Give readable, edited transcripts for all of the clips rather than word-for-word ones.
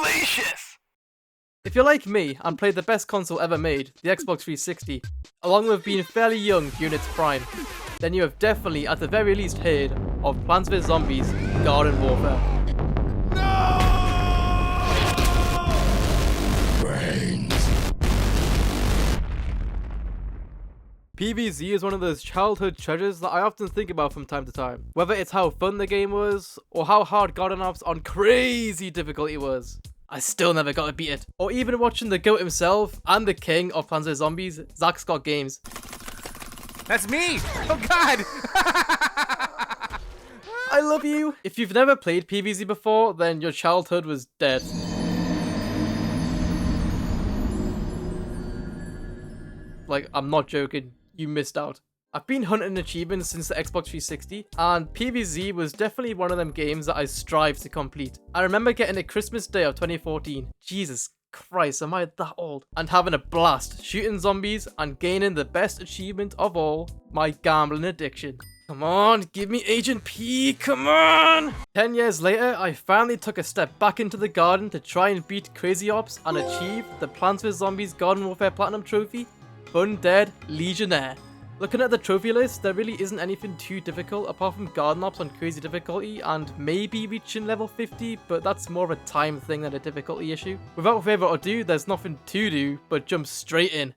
delicious! If you're like me and played the best console ever made, the Xbox 360, along with being fairly young during its prime, then you have definitely at the very least heard of Plants vs Zombies Garden Warfare. PvZ is one of those childhood treasures that I often think about from time to time. Whether it's how fun the game was, or how hard Garden Ops on crazy difficulty was. I still never got to beat it. Or even watching the GOAT himself and the king of Plants vs Zombies, Zach Scott Games. That's me! Oh god! I love you! If you've never played PvZ before, then your childhood was dead. Like, I'm not joking. You missed out. I've been hunting achievements since the Xbox 360, and PvZ was definitely one of them games that I strive to complete. I remember getting it Christmas Day of 2014. Jesus Christ, am I that old? And having a blast, shooting zombies and gaining the best achievement of all, my gambling addiction. Come on, give me Agent P, come on! 10 years later, I finally took a step back into the garden to try and beat Crazy Ops and achieve the Plants vs Zombies Garden Warfare Platinum Trophy, Undead Legionnaire. Looking at the trophy list, there really isn't anything too difficult apart from Garden Ops on crazy difficulty and maybe reaching level 50, but that's more of a time thing than a difficulty issue. Without further ado, there's nothing to do but jump straight in.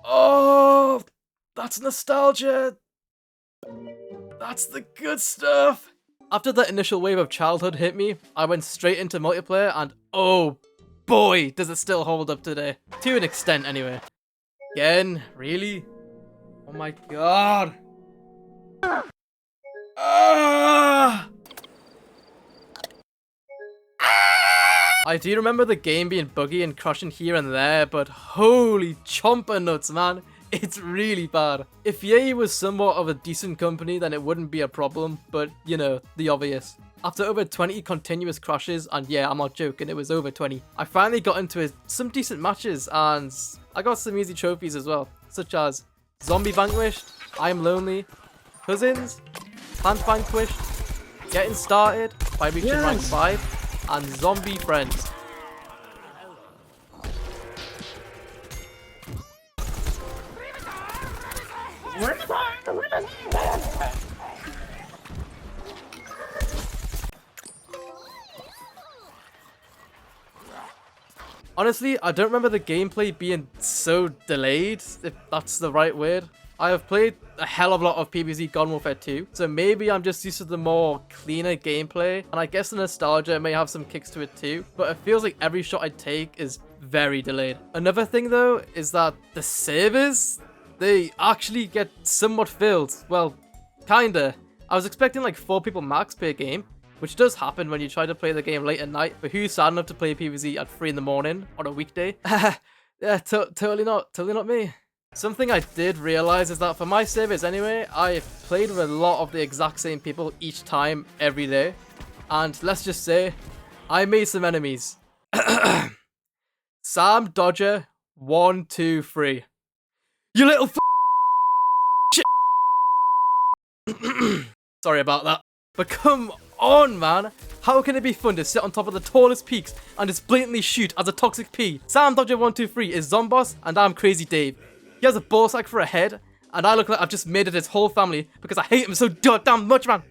Oh, that's nostalgia. That's the good stuff. After that initial wave of childhood hit me, I went straight into multiplayer and oh boy, does it still hold up today. To an extent anyway. Again, really? Oh my god. I do remember the game being buggy and crashing here and there, but holy chomper nuts, man. It's really bad. If EA was somewhat of a decent company, then it wouldn't be a problem, but you know, the obvious. After over 20 continuous crashes, and yeah, I'm not joking, it was over 20, I finally got into some decent matches, and I got some easy trophies as well, such as Zombie Vanquished, I'm Lonely, Cousins, Plant Vanquished, Getting Started by reaching rank 5, and Zombie Friends. Honestly, I don't remember the gameplay being so delayed, if that's the right word. I have played a hell of a lot of PvZ Garden Warfare 2, so maybe I'm just used to the more cleaner gameplay, and I guess the nostalgia may have some kicks to it too, but it feels like every shot I take is very delayed. Another thing though, is that the servers, they actually get somewhat filled. Well, kinda. I was expecting like 4 people max per game, which does happen when you try to play the game late at night, but who's sad enough to play PvZ at 3 in the morning on a weekday? Yeah, totally not me. Something I did realize is that for my servers anyway, I played with a lot of the exact same people each time, every day. And let's just say, I made some enemies. SamDodger123. You little shit. Sorry about that. But come on, man. How can it be fun to sit on top of the tallest peaks and just blatantly shoot as a toxic P? SamDodger123 is Zomboss and I'm Crazy Dave. He has a ballsack for a head and I look like I've just made it his whole family because I hate him so goddamn much, man.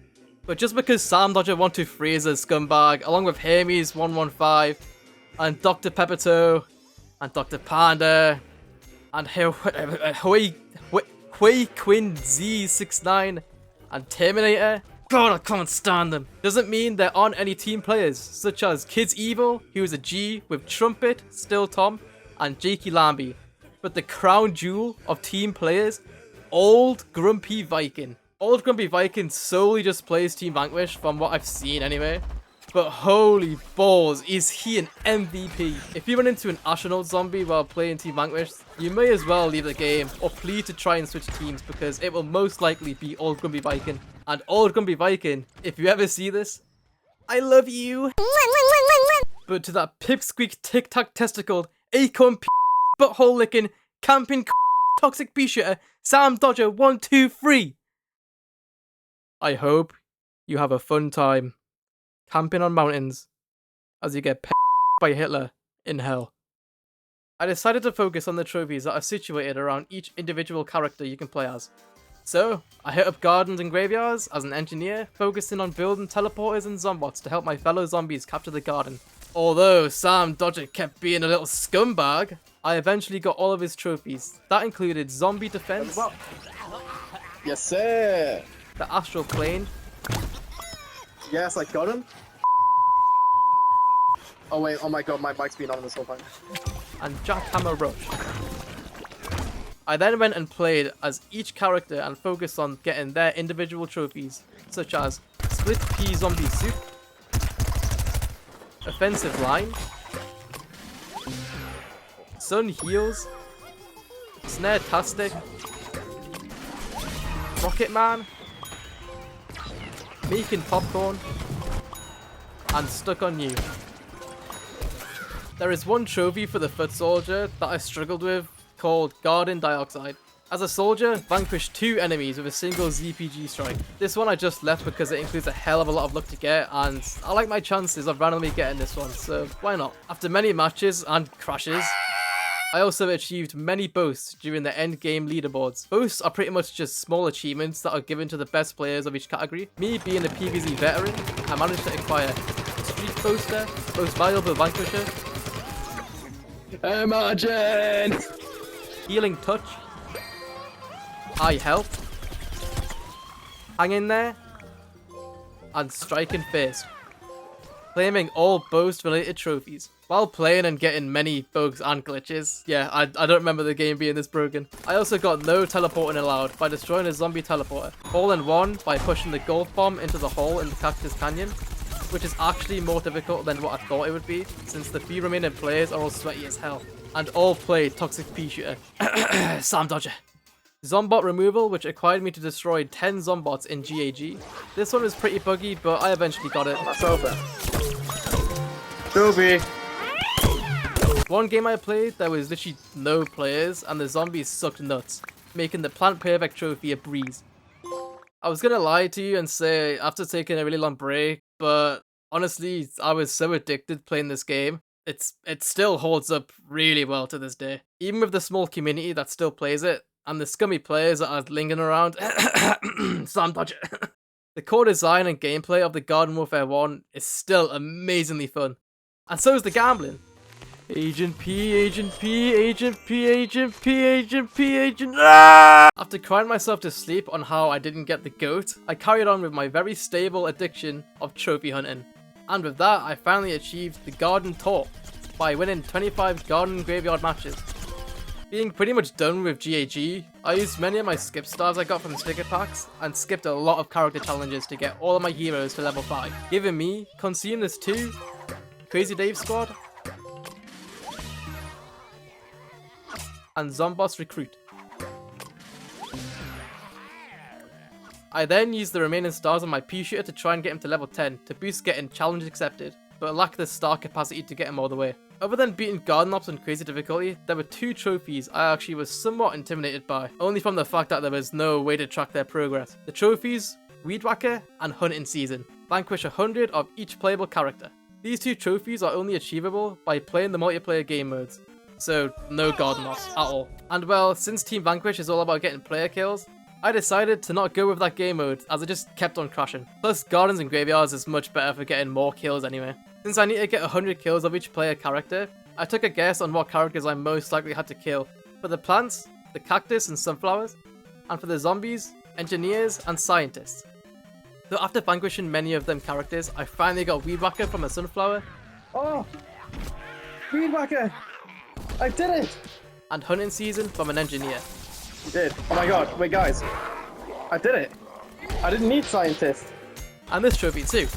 But just because SamDodger123 is a scumbag, along with Hermes115 and Dr. Peppertoe and Dr. Panda and Hui Quinn Z69 and Terminator, God, I can't stand them. Doesn't mean there aren't any team players, such as Kids Evil, who is a G with Trumpet, Still Tom, and Jakey Lambie. But the crown jewel of team players, Old Grumpy Viking. Old Grumpy Viking solely just plays Team Vanquish from what I've seen anyway. But holy balls, is he an MVP. If you run into an astronaut zombie while playing Team Vanquish, you may as well leave the game or plead to try and switch teams because it will most likely be Old Grumpy Viking. And Old Grumpy Viking, if you ever see this, I love you. But to that pipsqueak tic-tac testicled, acorn butthole licking, camping toxic pea-shitter, SamDodger123. I hope you have a fun time camping on mountains as you get by Hitler in hell. I decided to focus on the trophies that are situated around each individual character you can play as. So, I hit up gardens and graveyards as an engineer, focusing on building teleporters and zombots to help my fellow zombies capture the garden. Although SamDodger kept being a little scumbag, I eventually got all of his trophies. That included Zombie Defense, Yes, sir. the Astral Plane, Yes, I got him. Oh wait, oh my god, my mic's been on this whole time. and Jackhammer Rush. I then went and played as each character and focused on getting their individual trophies, such as Split Pea Zombie Soup, Offensive Line, Sun Heals, Snare-tastic, Rocket Man, Making Popcorn, and Stuck on You. There is one trophy for the foot soldier that I struggled with called Garden Dioxide. As a soldier, vanquish 2 enemies with a single ZPG strike. This one I just left because it includes a hell of a lot of luck to get, and I like my chances of randomly getting this one, so why not? After many matches and crashes, I also achieved many boasts during the end game leaderboards. Boasts are pretty much just small achievements that are given to the best players of each category. Me being a PvZ veteran, I managed to acquire Street Poster, Most Valuable Vanquisher, Imagine! Healing Touch, I Help, Hang in There, and Striking Fist, claiming all boast related trophies. While playing and getting many bugs and glitches, yeah, I don't remember the game being this broken. I also got no teleporting allowed by destroying a zombie teleporter, all in one by pushing the golf bomb into the hole in the Cactus Canyon, which is actually more difficult than what I thought it would be, since the few remaining players are all sweaty as hell, and all play Toxic Pea Shooter. SamDodger. Zombot removal, which acquired me to destroy 10 zombots in GAG. This one was pretty buggy, but I eventually got it. That's over. Toby. One game I played, there was literally no players, and the zombies sucked nuts, making the Plant Perfect trophy a breeze. I was gonna lie to you and say, after taking a really long break, but honestly, I was so addicted playing this game, it still holds up really well to this day. Even with the small community that still plays it, and the scummy players that are lingering around, SamDodger. The core design and gameplay of the Garden Warfare 1 is still amazingly fun. And so is the gambling. Agent P, Agent P, Agent P, Agent P, Agent P, Agent... Ah! After crying myself to sleep on how I didn't get the GOAT, I carried on with my very stable addiction of trophy hunting. And with that, I finally achieved the Garden Tour by winning 25 garden graveyard matches. Being pretty much done with GAG, I used many of my skip stars I got from sticker packs and skipped a lot of character challenges to get all of my heroes to level 5, giving me Consumer's 2, Crazy Dave Squad, and Zomboss Recruit. I then used the remaining stars on my Pea Shooter to try and get him to level 10 to boost getting challenge accepted, but lacked the star capacity to get him all the way. Other than beating Garden Ops on crazy difficulty, there were 2 trophies I actually was somewhat intimidated by, only from the fact that there was no way to track their progress. The trophies, Weed Whacker and Hunting Season. Vanquish 100 of each playable character. These 2 trophies are only achievable by playing the multiplayer game modes, so no Garden Ops at all. And well, since Team Vanquish is all about getting player kills, I decided to not go with that game mode as it just kept on crashing. Plus, Gardens and Graveyards is much better for getting more kills anyway. Since I need to get 100 kills of each player character, I took a guess on what characters I most likely had to kill. For the plants, the cactus and sunflowers, and for the zombies, engineers and scientists. So after vanquishing many of them characters, I finally got Weed Whacker from a sunflower. Oh! Weed Whacker! I did it! And Hunting Season from an engineer. You did. Oh my god, wait guys. I did it. I didn't need scientist. And this trophy too.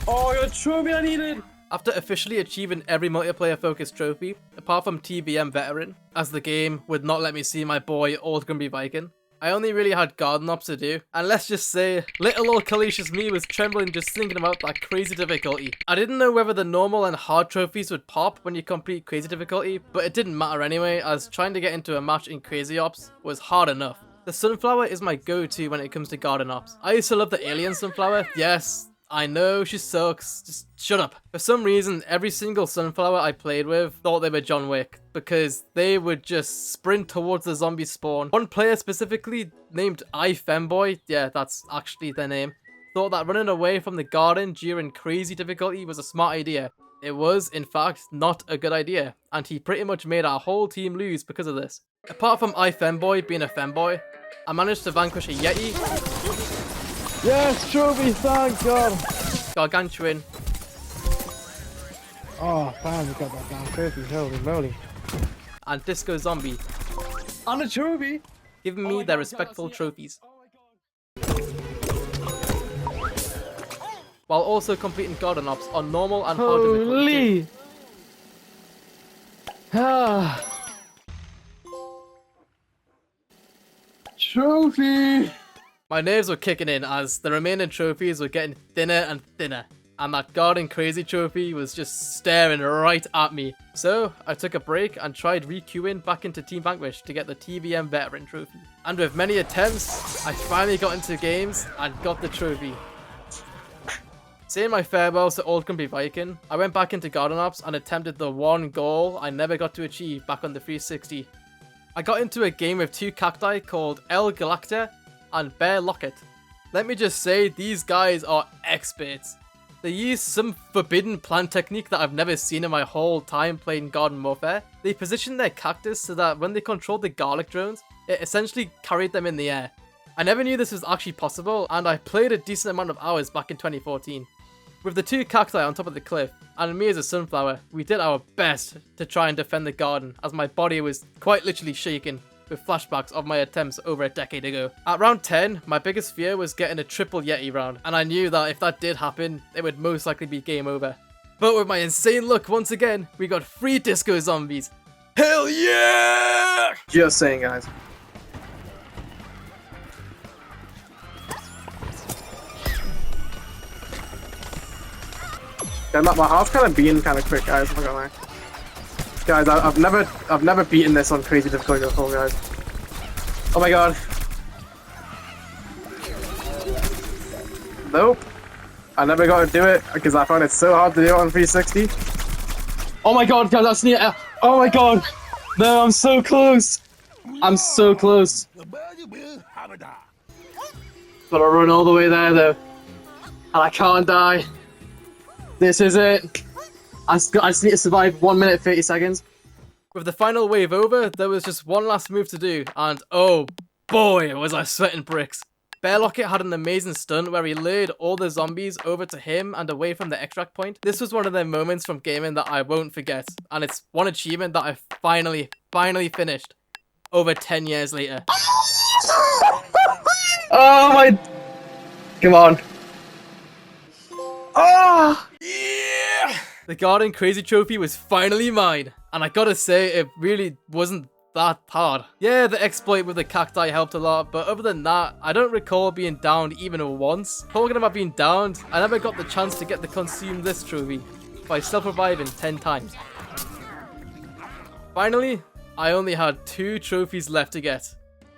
Oh, your trophy I needed! After officially achieving every multiplayer focused trophy, apart from TVM Veteran, as the game would not let me see my boy Old Grumpy Viking, I only really had Garden Ops to do, and let's just say, little old Kalicious me was trembling just thinking about that crazy difficulty. I didn't know whether the normal and hard trophies would pop when you complete crazy difficulty, but it didn't matter anyway, as trying to get into a match in Crazy Ops was hard enough. The sunflower is my go-to when it comes to garden ops. I used to love the alien sunflower. Yes, I know she sucks. Just shut up. For some reason, every single sunflower I played with thought they were John Wick because they would just sprint towards the zombie spawn. One player specifically named I Femboy, yeah, that's actually their name, thought that running away from the garden during crazy difficulty was a smart idea. It was, in fact, not a good idea, and he pretty much made our whole team lose because of this. Apart from I Femboy being a femboy, I managed to vanquish a Yeti. Yes, trophy, thank God. Gargantuan. Oh, finally got that damn trophy, holy moly. And Disco Zombie, On a trophy. giving me their respectful trophies. While also completing garden ops on normal and hard difficulty. Holy! Ah. Trophy! My nerves were kicking in as the remaining trophies were getting thinner and thinner, and that garden crazy trophy was just staring right at me. So I took a break and tried re-queuing back into Team Vanquish to get the TVM veteran trophy. And with many attempts, I finally got into games and got the trophy. Saying my farewells to Old Grumpy Viking, I went back into garden ops and attempted the one goal I never got to achieve back on the 360. I got into a game with two cacti called El Galacta and Bear Locket. Let me just say, these guys are experts. They use some forbidden plant technique that I've never seen in my whole time playing Garden Warfare. They position their cactus so that when they controlled the garlic drones, it essentially carried them in the air. I never knew this was actually possible, and I played a decent amount of hours back in 2014. With the two cacti on top of the cliff, and me as a sunflower, we did our best to try and defend the garden, as my body was quite literally shaking with flashbacks of my attempts over a decade ago. At round 10, my biggest fear was getting a triple Yeti round, and I knew that if that did happen, it would most likely be game over. But with my insane luck once again, we got 3 disco zombies. Hell yeah! Just saying, guys. Yeah, my heart's kind of beating kind of quick, guys. I'm not gonna lie. Guys, I've never beaten this on crazy difficulty before, guys. Oh my god. Nope. I never got to do it because I found it so hard to do it on 360. Oh my god, guys, that's near. Oh my god. No, I'm so close. I'm so close. Gotta run all the way there though. And I can't die. This is it. I just need to survive 1 minute 30 seconds. With the final wave over, there was just one last move to do, and oh boy, was I sweating bricks. Bear Locket had an amazing stunt where he lured all the zombies over to him and away from the extract point. This was one of the moments from gaming that I won't forget, and it's one achievement that I finally finished over 10 years later. Oh my... Come on. Oh! Yeah! The Garden Crazy Trophy was finally mine, and I gotta say, it really wasn't that hard. Yeah, the exploit with the cacti helped a lot, but other than that, I don't recall being downed even once. Talking about being downed, I never got the chance to get the Consume This trophy by self-reviving 10 times. Finally, I only had 2 trophies left to get.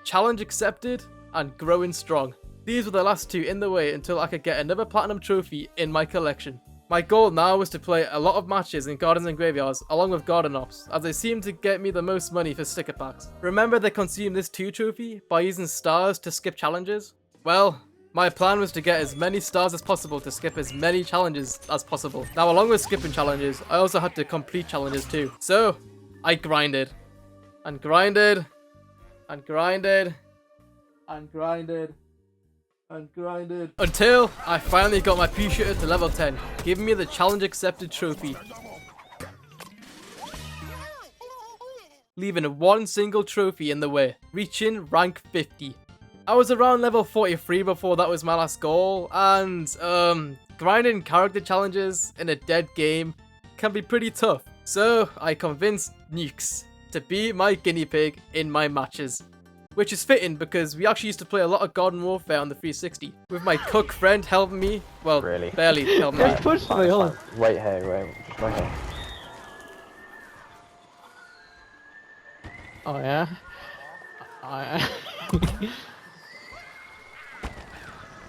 Challenge accepted and growing strong. These were the last 2 in the way until I could get another platinum trophy in my collection. My goal now was to play a lot of matches in gardens and graveyards along with garden ops, as they seem to get me the most money for sticker packs. Remember the Consume This 2 trophy by using stars to skip challenges? Well, my plan was to get as many stars as possible to skip as many challenges as possible. Now along with skipping challenges, I also had to complete challenges too. So, I grinded. And grinded. And grinded. And grinded. And grinded until I finally got my pea shooter to level 10, giving me the challenge accepted trophy, leaving 1 single trophy in the way, reaching rank 50. I was around level 43 before that was my last goal, and grinding character challenges in a dead game can be pretty tough, so I convinced Nukes to be my guinea pig in my matches. Which is fitting because we actually used to play a lot of Garden Warfare on the 360. With my cook friend helping me, well, Really? barely helping me. Push me, hold on. Wait here, just right here. Oh yeah? Oh yeah?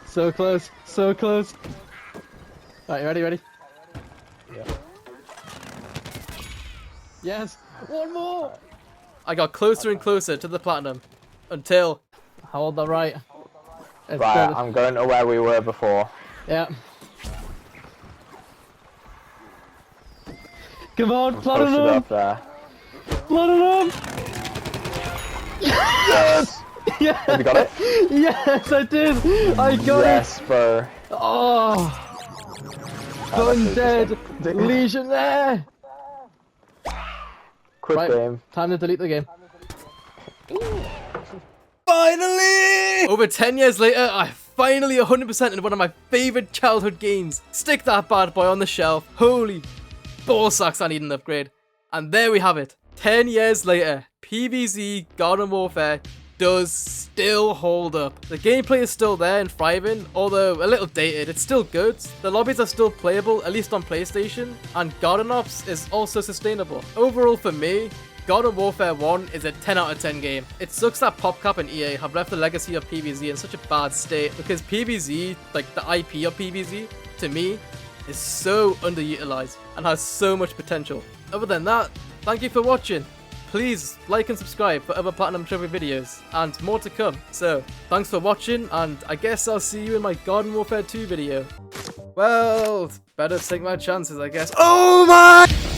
So close, so close. Right, you ready? Yeah. Yes, one more. I got closer and closer to the platinum until Hold that right. It's Right, good. I'm going to where we were before. Yeah. Come on, Posted platinum! up there. Platinum! Yes! Yes! Have you got it? Yes, I did! I got Yes, bro. it! Oh! Undead Legionnaire! Quick Right, game. time to delete the game. finally! Over 10 years later, I finally 100% in one of my favorite childhood games. Stick that bad boy on the shelf. Holy ball sacks, I need an upgrade. And there we have it. 10 years later, PvZ Garden Warfare does still hold up. The gameplay is still there and thriving, although a little dated. It's still good. The lobbies are still playable, at least on PlayStation, and Garden Ops is also sustainable. Overall for me, Garden Warfare 1 is a 10 out of 10 game. It sucks that PopCap and EA have left the legacy of PvZ in such a bad state, because PvZ, like the IP of PvZ, to me, is so underutilized and has so much potential. Other than that, thank you for watching. Please like and subscribe for other Platinum Trophy videos, and more to come. So, thanks for watching, and I guess I'll see you in my Garden Warfare 2 video. Well, better take my chances, I guess. Oh my!